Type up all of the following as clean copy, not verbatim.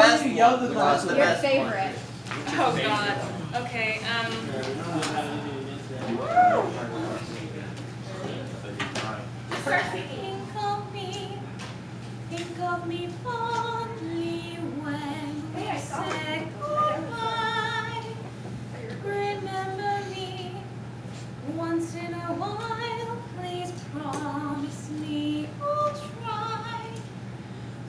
best one. We lost the Your best favorite. Oh God. Okay. Think of me fondly when we say goodbye. Remember me once in a while. Please promise me you'll try.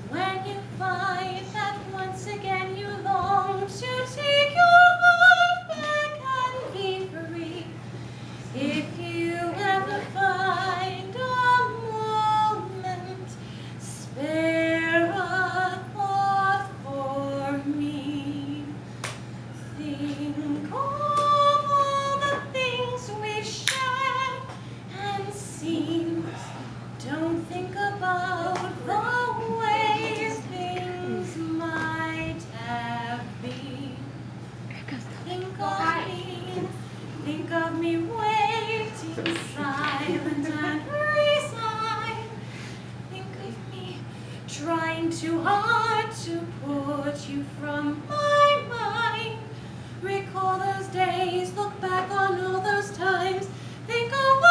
When you find that once again you long to take your heart back and be free, if you ever find a moment, spare a thought for me. Think of all the things we've shared and seen. Don't think about the ways things might have been. Think of me waiting silent and resigned. Think of me trying too hard to put you from my mind. Recall those days, look back on all those times. Think of